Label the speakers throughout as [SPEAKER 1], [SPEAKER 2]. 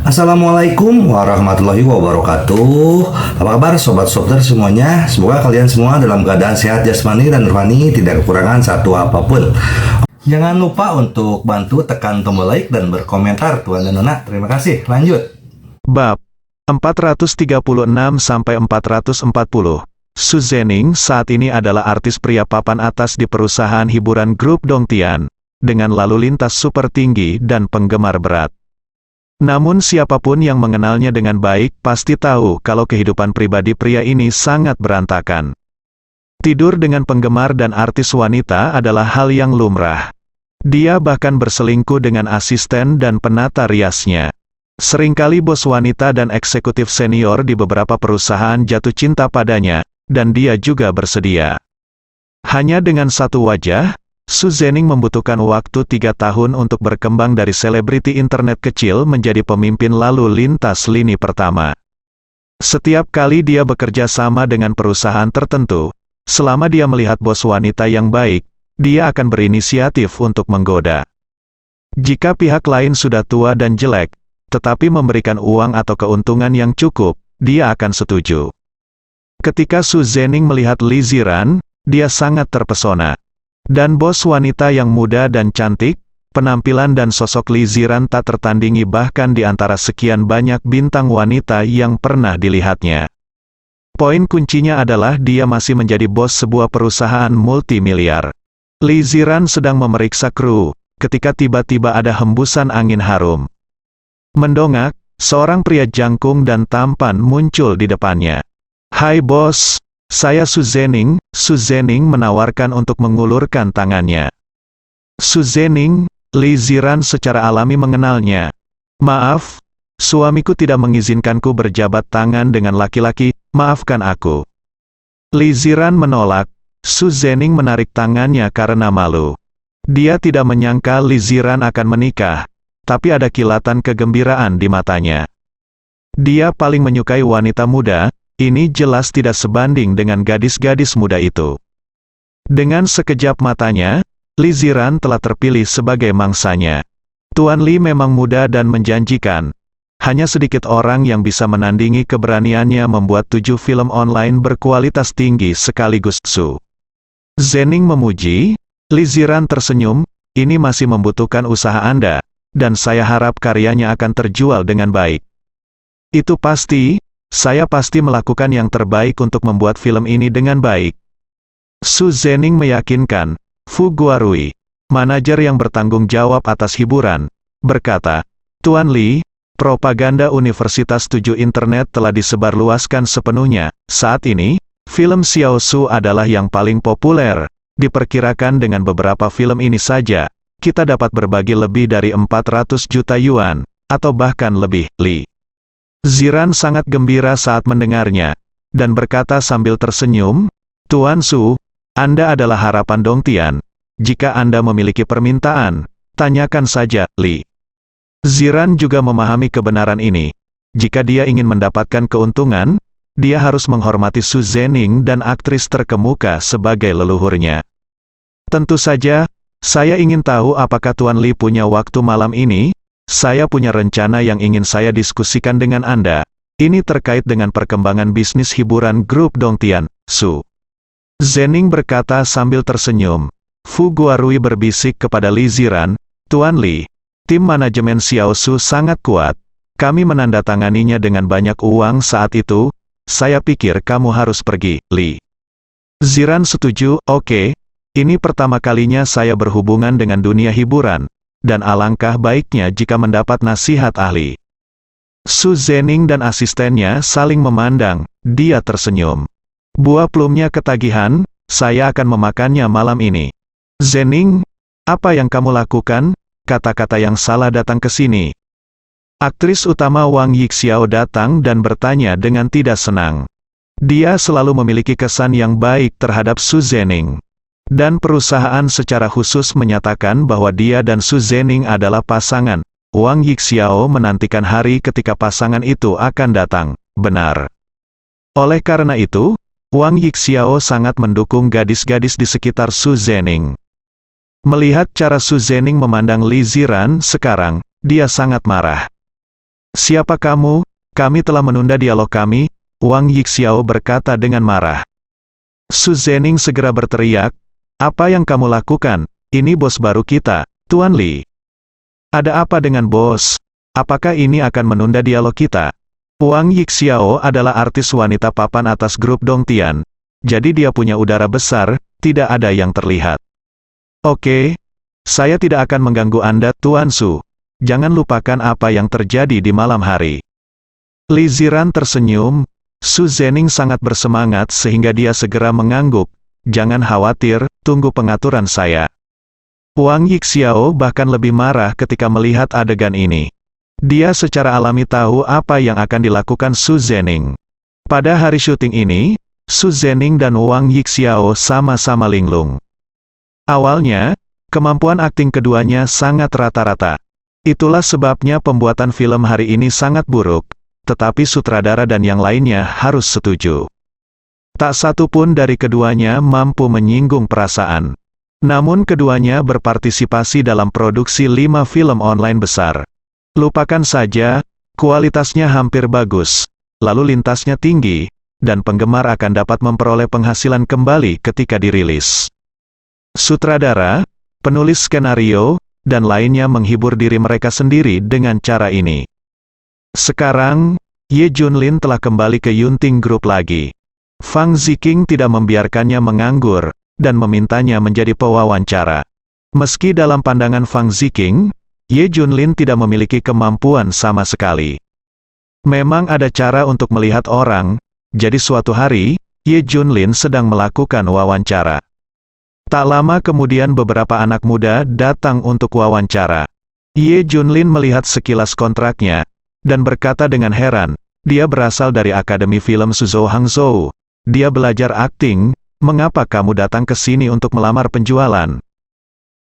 [SPEAKER 1] Assalamualaikum warahmatullahi wabarakatuh. Apa kabar sobat Softer semuanya? Semoga kalian semua dalam keadaan sehat jasmani dan rohani, tidak kekurangan satu apapun. Jangan lupa untuk bantu tekan tombol like dan berkomentar Tuan dan Nona. Terima kasih. Lanjut.
[SPEAKER 2] Bab 436-440. Su Zhening saat ini adalah artis pria papan atas di perusahaan hiburan grup Dongtian, dengan lalu lintas super tinggi dan penggemar berat. Namun siapapun yang mengenalnya dengan baik pasti tahu kalau kehidupan pribadi pria ini sangat berantakan. Tidur dengan penggemar dan artis wanita adalah hal yang lumrah. Dia bahkan berselingkuh dengan asisten dan penata riasnya. Seringkali bos wanita dan eksekutif senior di beberapa perusahaan jatuh cinta padanya, dan dia juga bersedia. Hanya dengan satu wajah, Su Zhening membutuhkan waktu 3 tahun untuk berkembang dari selebriti internet kecil menjadi pemimpin lalu lintas lini pertama. Setiap kali dia bekerja sama dengan perusahaan tertentu, selama dia melihat bos wanita yang baik, dia akan berinisiatif untuk menggoda. Jika pihak lain sudah tua dan jelek, tetapi memberikan uang atau keuntungan yang cukup, dia akan setuju. Ketika Su Zhening melihat Li Ziran, dia sangat terpesona. Dan bos wanita yang muda dan cantik, penampilan dan sosok Li Ziran tak tertandingi bahkan di antara sekian banyak bintang wanita yang pernah dilihatnya. Poin kuncinya adalah dia masih menjadi bos sebuah perusahaan multimiliar. Li Ziran sedang memeriksa kru, ketika tiba-tiba ada hembusan angin harum. Mendongak, seorang pria jangkung dan tampan muncul di depannya. "Hai bos, saya Su Zhening." Su Zhening menawarkan untuk mengulurkan tangannya. Su Zhening, Li Ziran secara alami mengenalnya. "Maaf, suamiku tidak mengizinkanku berjabat tangan dengan laki-laki, maafkan aku." Li Ziran menolak. Su Zhening menarik tangannya karena malu. Dia tidak menyangka Li Ziran akan menikah, tapi ada kilatan kegembiraan di matanya. Dia paling menyukai wanita muda. Ini jelas tidak sebanding dengan gadis-gadis muda itu. Dengan sekejap matanya, Li Ziran telah terpilih sebagai mangsanya. Tuan Li memang muda dan menjanjikan. Hanya sedikit orang yang bisa menandingi keberaniannya membuat 7 film online berkualitas tinggi sekaligus. Su Zhening memuji. Li Ziran tersenyum, "Ini masih membutuhkan usaha Anda, dan saya harap karyanya akan terjual dengan baik." "Itu pasti. Saya pasti melakukan yang terbaik untuk membuat film ini dengan baik." Su Zhening meyakinkan. Fu Guarui, manajer yang bertanggung jawab atas hiburan, berkata, "Tuan Li, propaganda Universitas 7 Internet telah disebarluaskan sepenuhnya. Saat ini, film Xiao Su adalah yang paling populer. Diperkirakan dengan beberapa film ini saja, kita dapat berbagi lebih dari 400 juta yuan, atau bahkan lebih." Li Ziran sangat gembira saat mendengarnya, dan berkata sambil tersenyum, "Tuan Su, Anda adalah harapan Dongtian. Jika Anda memiliki permintaan, tanyakan saja." Li Ziran juga memahami kebenaran ini. Jika dia ingin mendapatkan keuntungan, dia harus menghormati Su Zhening dan aktris terkemuka sebagai leluhurnya. "Tentu saja, saya ingin tahu apakah Tuan Li punya waktu malam ini. Saya punya rencana yang ingin saya diskusikan dengan Anda. Ini terkait dengan perkembangan bisnis hiburan grup Dongtian." Su Zhening berkata sambil tersenyum. Fu Guarui berbisik kepada Li Ziran, "Tuan Li, tim manajemen Xiao Su sangat kuat. Kami menandatanganinya dengan banyak uang saat itu. Saya pikir kamu harus pergi." Li Ziran setuju. "Oke, ini pertama kalinya saya berhubungan dengan dunia hiburan, dan alangkah baiknya jika mendapat nasihat ahli." Su Zhening dan asistennya saling memandang, dia tersenyum. "Buah plumnya ketagihan, saya akan memakannya malam ini." "Zhening, apa yang kamu lakukan?" Kata-kata yang salah datang ke sini. Aktris utama Wang Yixiao datang dan bertanya dengan tidak senang. Dia selalu memiliki kesan yang baik terhadap Su Zhening. Dan perusahaan secara khusus menyatakan bahwa dia dan Su Zhening adalah pasangan. Wang Yixiao menantikan hari ketika pasangan itu akan datang. Benar. Oleh karena itu, Wang Yixiao sangat mendukung gadis-gadis di sekitar Su Zhening. Melihat cara Su Zhening memandang Li Ziran sekarang, dia sangat marah. Siapa kamu? Kami telah menunda dialog kami, Wang Yixiao berkata dengan marah. Su Zening segera berteriak, apa yang kamu lakukan? Ini bos baru kita, Tuan Li. Ada apa dengan bos? Apakah ini akan menunda dialog kita? Wang Yixiao adalah artis wanita papan atas grup Dongtian, jadi dia punya udara besar, tidak ada yang terlihat. Oke, saya tidak akan mengganggu Anda, Tuan Su. Jangan lupakan apa yang terjadi di malam hari. Li Ziran tersenyum, Su Zening sangat bersemangat sehingga dia segera mengangguk. Jangan khawatir, tunggu pengaturan saya. Wang Yixiao bahkan lebih marah ketika melihat adegan ini. Dia secara alami tahu apa yang akan dilakukan Su Zening. Pada hari syuting ini, Su Zening dan Wang Yixiao sama-sama linglung. Awalnya, kemampuan akting keduanya sangat rata-rata. Itulah sebabnya pembuatan film hari ini sangat buruk, tetapi sutradara dan yang lainnya harus setuju. Tak satu pun dari keduanya mampu menyinggung perasaan. Namun keduanya berpartisipasi dalam produksi 5 film online besar. Lupakan saja, kualitasnya hampir bagus, lalu lintasnya tinggi, dan penggemar akan dapat memperoleh penghasilan kembali ketika dirilis. Sutradara, penulis skenario, dan lainnya menghibur diri mereka sendiri dengan cara ini. Sekarang, Ye Junlin telah kembali ke Yunting Group lagi. Fang Ziqing tidak membiarkannya menganggur, dan memintanya menjadi pewawancara. Meski dalam pandangan Fang Ziqing, Ye Junlin tidak memiliki kemampuan sama sekali. Memang ada cara untuk melihat orang, jadi suatu hari, Ye Junlin sedang melakukan wawancara. Tak lama kemudian beberapa anak muda datang untuk wawancara. Ye Junlin melihat sekilas kontraknya, dan berkata dengan heran, dia berasal dari Akademi Film Suzhou Hangzhou. Dia belajar akting, mengapa kamu datang ke sini untuk melamar penjualan?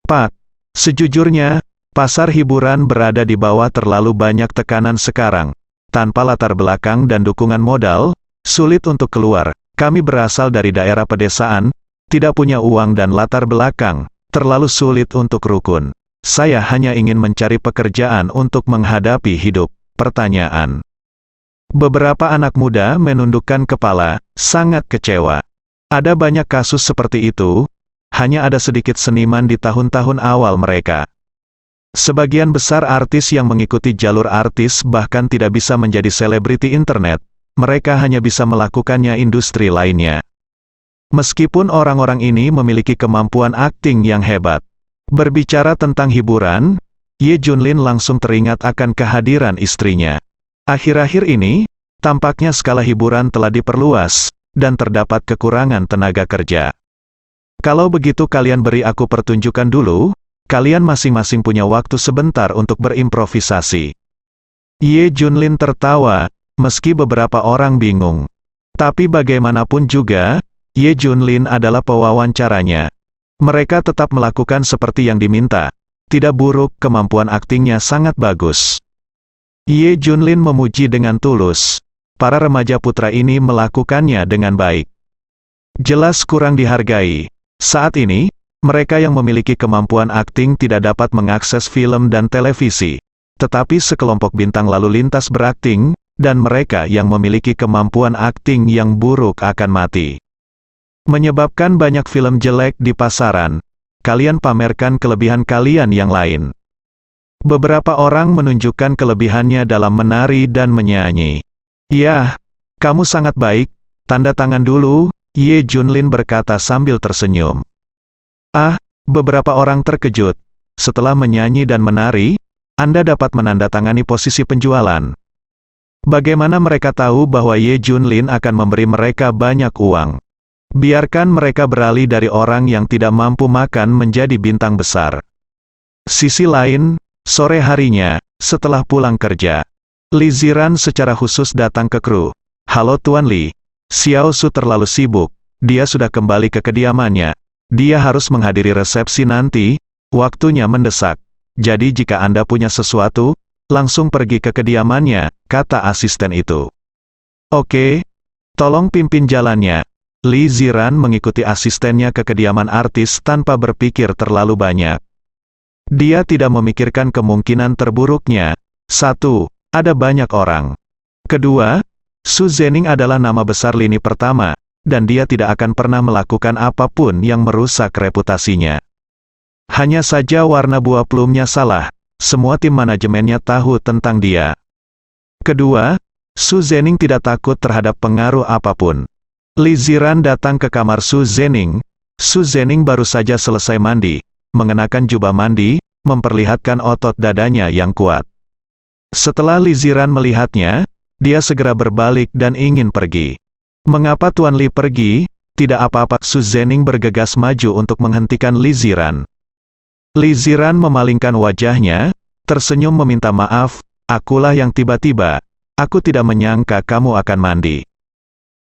[SPEAKER 2] Pak, sejujurnya, pasar hiburan berada di bawah terlalu banyak tekanan sekarang. Tanpa latar belakang dan dukungan modal, sulit untuk keluar. Kami berasal dari daerah pedesaan, tidak punya uang dan latar belakang, terlalu sulit untuk rukun. Saya hanya ingin mencari pekerjaan untuk menghadapi hidup. Pertanyaan. Beberapa anak muda menundukkan kepala, sangat kecewa. Ada banyak kasus seperti itu, hanya ada sedikit seniman di tahun-tahun awal mereka. Sebagian besar artis yang mengikuti jalur artis bahkan tidak bisa menjadi selebriti internet, mereka hanya bisa melakukannya industri lainnya. Meskipun orang-orang ini memiliki kemampuan akting yang hebat. Berbicara tentang hiburan, Ye Junlin langsung teringat akan kehadiran istrinya. Akhir-akhir ini, tampaknya skala hiburan telah diperluas, dan terdapat kekurangan tenaga kerja. Kalau begitu kalian beri aku pertunjukan dulu, kalian masing-masing punya waktu sebentar untuk berimprovisasi. Ye Junlin tertawa, meski beberapa orang bingung. Tapi bagaimanapun juga, Ye Junlin adalah pewawancaranya. Mereka tetap melakukan seperti yang diminta. Tidak buruk, kemampuan aktingnya sangat bagus. Ye Junlin memuji dengan tulus. Para remaja putra ini melakukannya dengan baik. Jelas kurang dihargai. Saat ini, mereka yang memiliki kemampuan akting tidak dapat mengakses film dan televisi. Tetapi sekelompok bintang lalu lintas berakting, dan mereka yang memiliki kemampuan akting yang buruk akan mati. Menyebabkan banyak film jelek di pasaran, kalian pamerkan kelebihan kalian yang lain. Beberapa orang menunjukkan kelebihannya dalam menari dan menyanyi. Yah, kamu sangat baik, tanda tangan dulu, Ye Junlin berkata sambil tersenyum. Ah, beberapa orang terkejut. Setelah menyanyi dan menari, Anda dapat menandatangani posisi penjualan. Bagaimana mereka tahu bahwa Ye Junlin akan memberi mereka banyak uang? Biarkan mereka beralih dari orang yang tidak mampu makan menjadi bintang besar. Sisi lain, sore harinya, setelah pulang kerja, Li Ziran secara khusus datang ke kru. Halo Tuan Li, Xiao Su terlalu sibuk, dia sudah kembali ke kediamannya. Dia harus menghadiri resepsi nanti, waktunya mendesak. Jadi jika Anda punya sesuatu, langsung pergi ke kediamannya, kata asisten itu. Oke, tolong pimpin jalannya. Li Ziran mengikuti asistennya ke kediaman artis tanpa berpikir terlalu banyak. Dia tidak memikirkan kemungkinan terburuknya. 1. Ada banyak orang. Kedua, Su Zening adalah nama besar lini pertama, dan dia tidak akan pernah melakukan apapun yang merusak reputasinya. Hanya saja warna buah plumnya salah, semua tim manajemennya tahu tentang dia. Kedua, Su Zening tidak takut terhadap pengaruh apapun. Li Ziran datang ke kamar Su Zening. Su Zening baru saja selesai mandi, mengenakan jubah mandi, memperlihatkan otot dadanya yang kuat. Setelah Li Ziran melihatnya, dia segera berbalik dan ingin pergi. Mengapa Tuan Li pergi? Tidak apa-apa. Su Zening bergegas maju untuk menghentikan Li Ziran. Li Ziran memalingkan wajahnya, tersenyum meminta maaf, akulah yang tiba-tiba. Aku tidak menyangka kamu akan mandi.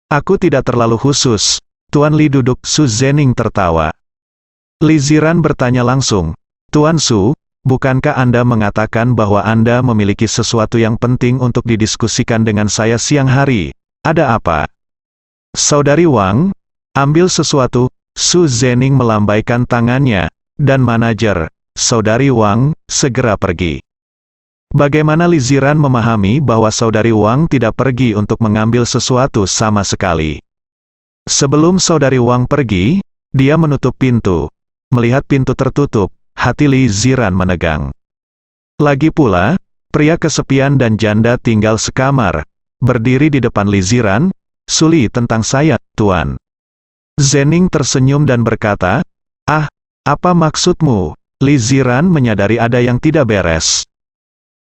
[SPEAKER 2] Aku tidak terlalu khusus. Tuan Li duduk. Su Zening tertawa. Li Ziran bertanya langsung, Tuan Su, bukankah Anda mengatakan bahwa Anda memiliki sesuatu yang penting untuk didiskusikan dengan saya siang hari? Ada apa? Saudari Wang, ambil sesuatu. Su Zening melambaikan tangannya, dan manajer, Saudari Wang, segera pergi. Bagaimana Li Ziran memahami bahwa Saudari Wang tidak pergi untuk mengambil sesuatu sama sekali? Sebelum Saudari Wang pergi, dia menutup pintu. Melihat pintu tertutup, hati Li Ziran menegang. Lagi pula, pria kesepian dan janda tinggal sekamar, berdiri di depan Li Ziran. Suli tentang saya, Tuan. Zening tersenyum dan berkata, ah, apa maksudmu? Li Ziran menyadari ada yang tidak beres.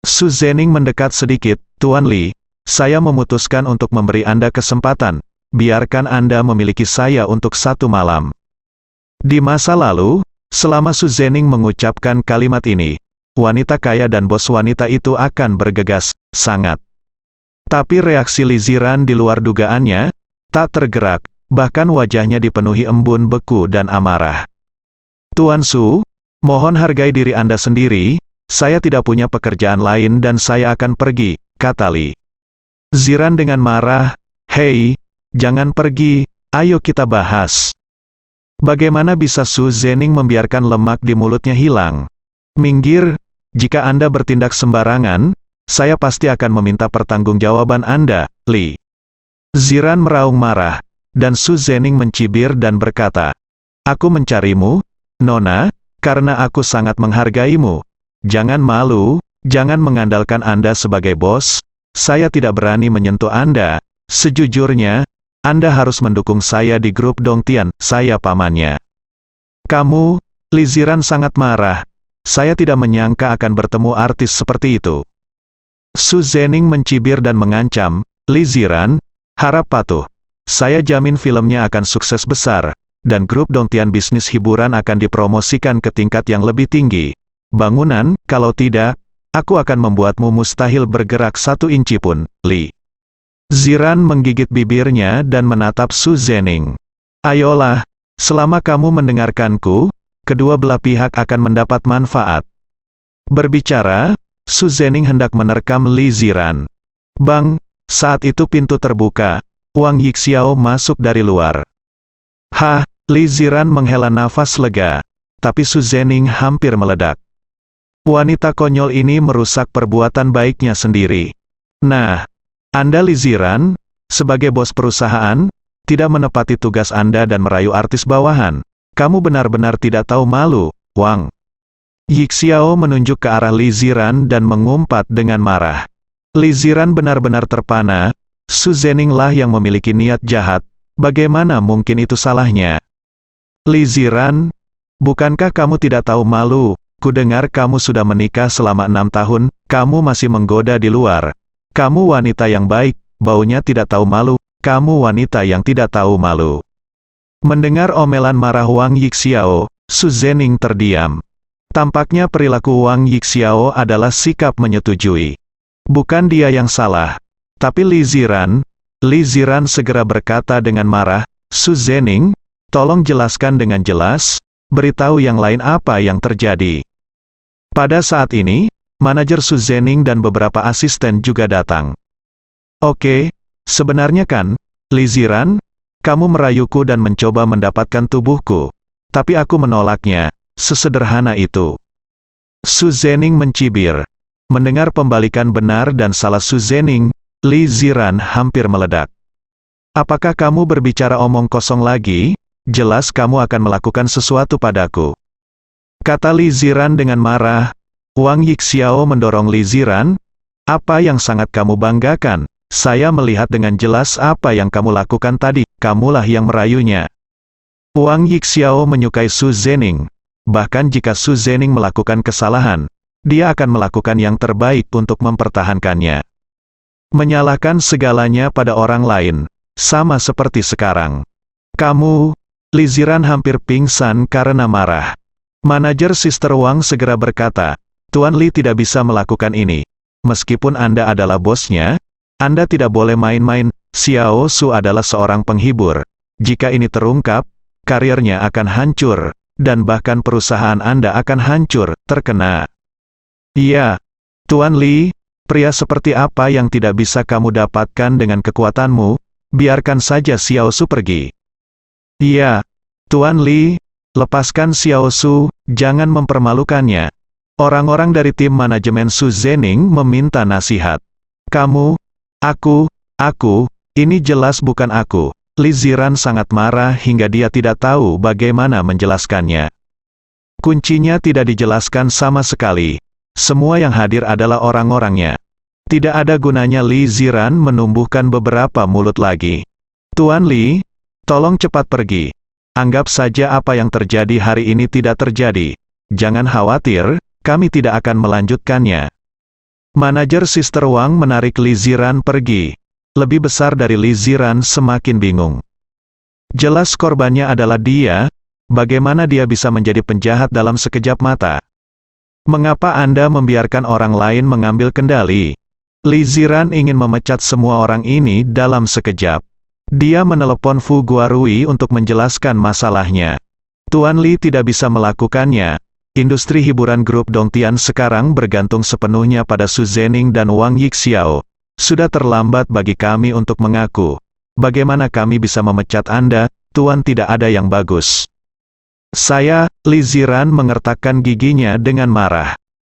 [SPEAKER 2] Su Zening mendekat sedikit, Tuan Li, saya memutuskan untuk memberi Anda kesempatan, biarkan Anda memiliki saya untuk 1 malam. Di masa lalu, selama Su Zening mengucapkan kalimat ini, wanita kaya dan bos wanita itu akan bergegas, sangat. Tapi reaksi Li Ziran di luar dugaannya, tak tergerak, bahkan wajahnya dipenuhi embun beku dan amarah. Tuan Su, mohon hargai diri Anda sendiri, saya tidak punya pekerjaan lain dan saya akan pergi, kata Li Ziran dengan marah, hei, jangan pergi, ayo kita bahas. Bagaimana bisa Su Zening membiarkan lemak di mulutnya hilang? Minggir, jika Anda bertindak sembarangan, saya pasti akan meminta pertanggungjawaban Anda, Li Ziran meraung marah, dan Su Zening mencibir dan berkata, aku mencarimu, Nona, karena aku sangat menghargaimu. Jangan malu, jangan mengandalkan Anda sebagai bos, saya tidak berani menyentuh Anda. Sejujurnya, Anda harus mendukung saya di grup Dongtian, saya pamannya. Kamu, Li Ziran sangat marah. Saya tidak menyangka akan bertemu artis seperti itu. Su Zening mencibir dan mengancam, Li Ziran, harap patuh. Saya jamin filmnya akan sukses besar, dan grup Dongtian bisnis hiburan akan dipromosikan ke tingkat yang lebih tinggi. Bangunan, kalau tidak, aku akan membuatmu mustahil bergerak 1 inci pun, Li Ziran menggigit bibirnya dan menatap Su Zening. Ayolah, selama kamu mendengarkanku, kedua belah pihak akan mendapat manfaat. Berbicara, Su Zening hendak menerkam Li Ziran. Bang, saat itu pintu terbuka, Wang Yixiao masuk dari luar. Hah, Li Ziran menghela nafas lega, tapi Su Zening hampir meledak. Wanita konyol ini merusak perbuatan baiknya sendiri. Nah, Anda Li Ziran, sebagai bos perusahaan, tidak menepati tugas Anda dan merayu artis bawahan. Kamu benar-benar tidak tahu malu, Wang. Yixiao menunjuk ke arah Li Ziran dan mengumpat dengan marah. Li Ziran benar-benar terpana, Su Zening lah yang memiliki niat jahat, bagaimana mungkin itu salahnya? Li Ziran, bukankah kamu tidak tahu malu? Kudengar kamu sudah menikah selama 6 tahun, kamu masih menggoda di luar. Kamu wanita yang baik, baunya tidak tahu malu, kamu wanita yang tidak tahu malu. Mendengar omelan marah Wang Yixiao, Su Zening terdiam. Tampaknya perilaku Wang Yixiao adalah sikap menyetujui. Bukan dia yang salah. Tapi Li Ziran segera berkata dengan marah, Su Zening, tolong jelaskan dengan jelas, beritahu yang lain apa yang terjadi. Pada saat ini, manajer Su Zening dan beberapa asisten juga datang. Oke, sebenarnya kan, Li Ziran, kamu merayuku dan mencoba mendapatkan tubuhku. Tapi aku menolaknya, sesederhana itu. Su Zening mencibir. Mendengar pembalikan benar dan salah Su Zening, Li Ziran hampir meledak. Apakah kamu berbicara omong kosong lagi? Jelas kamu akan melakukan sesuatu padaku. Kata Li Ziran dengan marah. Wang Yixiao mendorong Li Ziran. Apa yang sangat kamu banggakan? Saya melihat dengan jelas apa yang kamu lakukan tadi, kamulah yang merayunya. Wang Yixiao menyukai Su Zening. Bahkan jika Su Zening melakukan kesalahan, dia akan melakukan yang terbaik untuk mempertahankannya. Menyalahkan segalanya pada orang lain, sama seperti sekarang. Kamu, Li Ziran hampir pingsan karena marah. Manajer Sister Wang segera berkata, Tuan Li tidak bisa melakukan ini. Meskipun Anda adalah bosnya, Anda tidak boleh main-main. Xiao Su adalah seorang penghibur. Jika ini terungkap, karirnya akan hancur, dan bahkan perusahaan Anda akan hancur, terkena. Iya, Tuan Li, pria seperti apa yang tidak bisa kamu dapatkan dengan kekuatanmu? Biarkan saja Xiao Su pergi. Iya, Tuan Li, lepaskan Xiao Su, jangan mempermalukannya. Orang-orang dari tim manajemen Su Zening meminta nasihat. Kamu, aku, ini jelas bukan aku. Li Ziran sangat marah hingga dia tidak tahu bagaimana menjelaskannya. Kuncinya tidak dijelaskan sama sekali. Semua yang hadir adalah orang-orangnya. Tidak ada gunanya Li Ziran menumbuhkan beberapa mulut lagi. Tuan Li, tolong cepat pergi. Anggap saja apa yang terjadi hari ini tidak terjadi. Jangan khawatir, kami tidak akan melanjutkannya. Manajer Sister Wang menarik Li Ziran pergi. Lebih besar dari Li Ziran semakin bingung. Jelas korbannya adalah dia, bagaimana dia bisa menjadi penjahat dalam sekejap mata? Mengapa Anda membiarkan orang lain mengambil kendali? Li Ziran ingin memecat semua orang ini dalam sekejap. Dia menelepon Fu Guarui untuk menjelaskan masalahnya. Tuan Li tidak bisa melakukannya. Industri hiburan grup Dongtian sekarang bergantung sepenuhnya pada Su Zening dan Wang Yixiao. Sudah terlambat bagi kami untuk mengaku. Bagaimana kami bisa memecat Anda, Tuan tidak ada yang bagus. Saya, Li Ziran mengertakkan giginya dengan marah.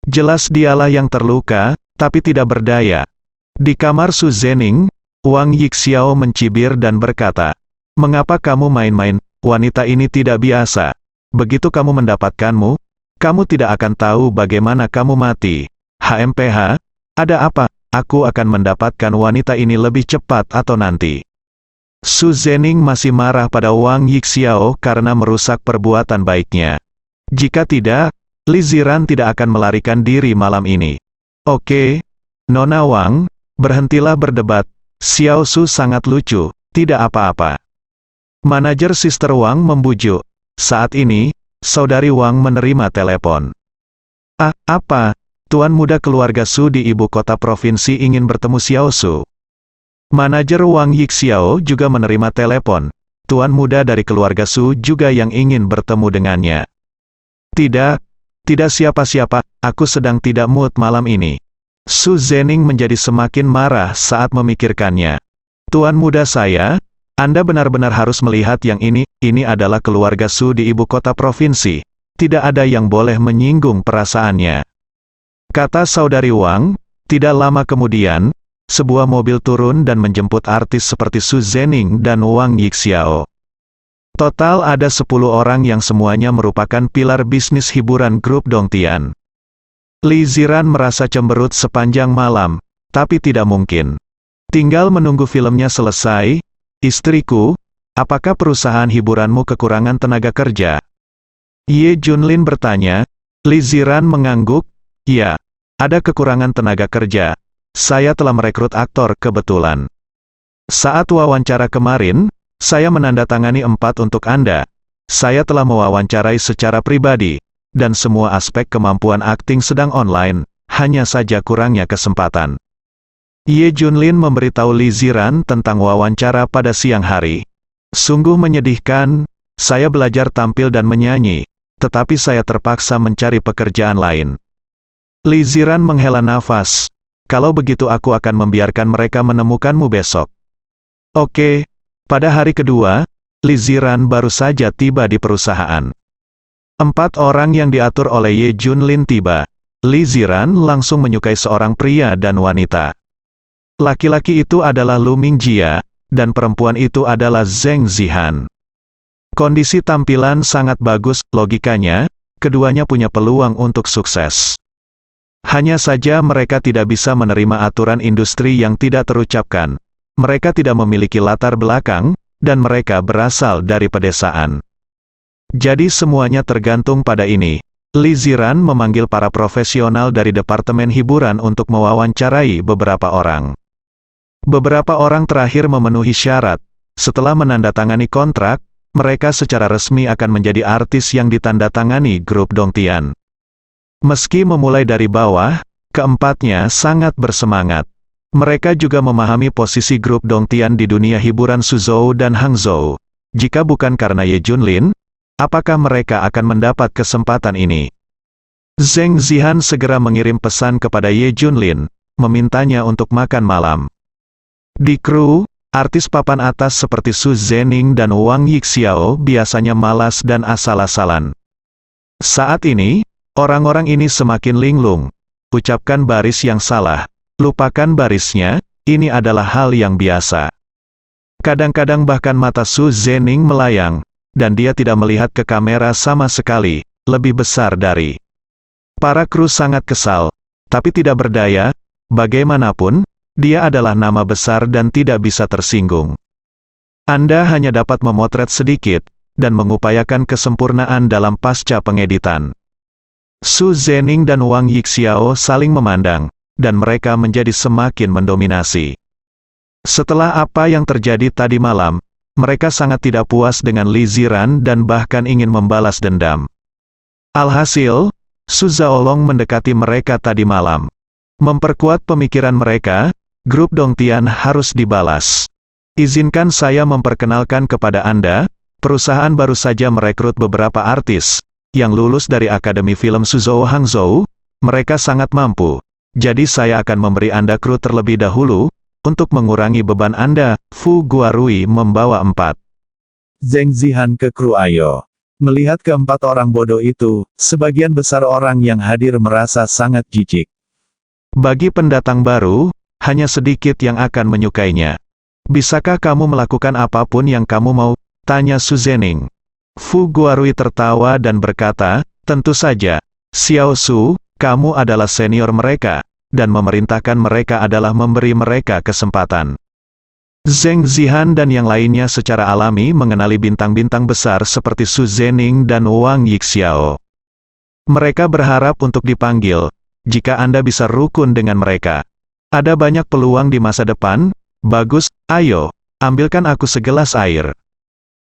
[SPEAKER 2] Jelas dialah yang terluka, tapi tidak berdaya. Di kamar Su Zening, Wang Yixiao mencibir dan berkata, Mengapa kamu main-main? Wanita ini tidak biasa. Begitu kamu mendapatkanmu, kamu tidak akan tahu bagaimana kamu mati. HMPH, ada apa? Aku akan mendapatkan wanita ini lebih cepat atau nanti. Su Zening masih marah pada Wang Yixiao karena merusak perbuatan baiknya. Jika tidak, Li Ziran tidak akan melarikan diri malam ini. Oke, Nona Wang, berhentilah berdebat. Xiao Su sangat lucu, tidak apa-apa. Manajer Sister Wang membujuk. Saat ini, Saudari Wang menerima telepon. Apa? Tuan muda keluarga Su di ibu kota provinsi ingin bertemu Xiao Su. Manajer Wang Yixiao juga menerima telepon. Tuan muda dari keluarga Su juga yang ingin bertemu dengannya. Tidak siapa-siapa, aku sedang tidak mood malam ini. Su Zening menjadi semakin marah saat memikirkannya. Tuan muda saya, Anda benar-benar harus melihat yang ini adalah keluarga Su di ibu kota provinsi. Tidak ada yang boleh menyinggung perasaannya. Kata Saudari Wang. Tidak lama kemudian, sebuah mobil turun dan menjemput artis seperti Su Zening dan Wang Yixiao. Total ada 10 orang yang semuanya merupakan pilar bisnis hiburan grup Dongtian. Li Ziran merasa cemberut sepanjang malam, tapi tidak mungkin. Tinggal menunggu filmnya selesai. Istriku, apakah perusahaan hiburanmu kekurangan tenaga kerja? Ye Junlin bertanya. Li Ziran mengangguk. Ya, ada kekurangan tenaga kerja. Saya telah merekrut aktor kebetulan. Saat wawancara kemarin, saya menandatangani 4 untuk Anda. Saya telah mewawancarai secara pribadi, dan semua aspek kemampuan akting sedang online, hanya saja kurangnya kesempatan. Ye Junlin memberitahu Li Ziran tentang wawancara pada siang hari. Sungguh menyedihkan, saya belajar tampil dan menyanyi, tetapi saya terpaksa mencari pekerjaan lain. Li Ziran menghela nafas. Kalau begitu aku akan membiarkan mereka menemukanmu besok. Oke. Pada hari kedua, Li Ziran baru saja tiba di perusahaan. 4 orang yang diatur oleh Ye Junlin tiba. Li Ziran langsung menyukai seorang pria dan wanita. Laki-laki itu adalah Lu Mingjia, dan perempuan itu adalah Zheng Zihan. Kondisi tampilan sangat bagus, logikanya, keduanya punya peluang untuk sukses. Hanya saja mereka tidak bisa menerima aturan industri yang tidak terucapkan. Mereka tidak memiliki latar belakang, dan mereka berasal dari pedesaan. Jadi semuanya tergantung pada ini. Li Ziran memanggil para profesional dari departemen hiburan untuk mewawancarai beberapa orang. Beberapa orang terakhir memenuhi syarat. Setelah menandatangani kontrak, mereka secara resmi akan menjadi artis yang ditandatangani grup Dongtian. Meski memulai dari bawah, keempatnya sangat bersemangat. Mereka juga memahami posisi grup Dongtian di dunia hiburan Suzhou dan Hangzhou. Jika bukan karena Ye Junlin, apakah mereka akan mendapat kesempatan ini? Zheng Zihan segera mengirim pesan kepada Ye Junlin, memintanya untuk makan malam. Di kru, artis papan atas seperti Su Zhening dan Wang Yixiao biasanya malas dan asal-asalan. Saat ini, orang-orang ini semakin linglung. Ucapkan baris yang salah, lupakan barisnya, ini adalah hal yang biasa. Kadang-kadang bahkan mata Su Zhening melayang, dan dia tidak melihat ke kamera sama sekali, lebih besar dari. Para kru sangat kesal, tapi tidak berdaya, bagaimanapun, dia adalah nama besar dan tidak bisa tersinggung. Anda hanya dapat memotret sedikit, dan mengupayakan kesempurnaan dalam pasca pengeditan. Su Zhening dan Wang Yixiao saling memandang, dan mereka menjadi semakin mendominasi. Setelah apa yang terjadi tadi malam, mereka sangat tidak puas dengan Li Ziran dan bahkan ingin membalas dendam. Alhasil, Su Zhaolong mendekati mereka tadi malam. Memperkuat pemikiran mereka, grup Dongtian harus dibalas. Izinkan saya memperkenalkan kepada Anda, perusahaan baru saja merekrut beberapa artis, yang lulus dari Akademi Film Suzhou Hangzhou, mereka sangat mampu. Jadi saya akan memberi Anda kru terlebih dahulu, untuk mengurangi beban Anda. Fu Guarui membawa 4.
[SPEAKER 3] Zheng Zihan ke kru Ayo. Melihat keempat orang bodoh itu, sebagian besar orang yang hadir merasa sangat jijik.
[SPEAKER 2] Bagi pendatang baru, hanya sedikit yang akan menyukainya. Bisakah kamu melakukan apapun yang kamu mau? Tanya Su Zhening. Fu Guarui tertawa dan berkata, tentu saja, Xiao Su, kamu adalah senior mereka, dan memerintahkan mereka adalah memberi mereka kesempatan. Zheng Zihan dan yang lainnya secara alami mengenali bintang-bintang besar seperti Su Zhening dan Wang Yixiao. Mereka berharap untuk dipanggil, jika Anda bisa rukun dengan mereka. Ada banyak peluang di masa depan, bagus, ayo, ambilkan aku segelas air.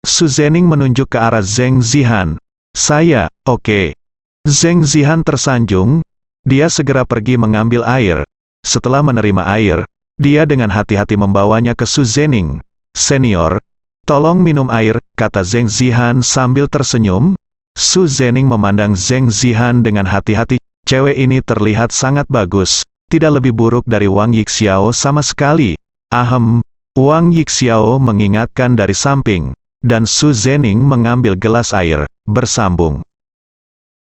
[SPEAKER 2] Su Zhening menunjuk ke arah Zheng Zihan. Saya, oke. Zheng Zihan tersanjung, dia segera pergi mengambil air. Setelah menerima air, dia dengan hati-hati membawanya ke Su Zhening. Senior, tolong minum air, kata Zheng Zihan sambil tersenyum. Su Zhening memandang Zheng Zihan dengan hati-hati. Cewek ini terlihat sangat bagus. Tidak lebih buruk dari Wang Yixiao sama sekali. Ahem, Wang Yixiao mengingatkan dari samping, dan Su Zhening mengambil gelas air, bersambung.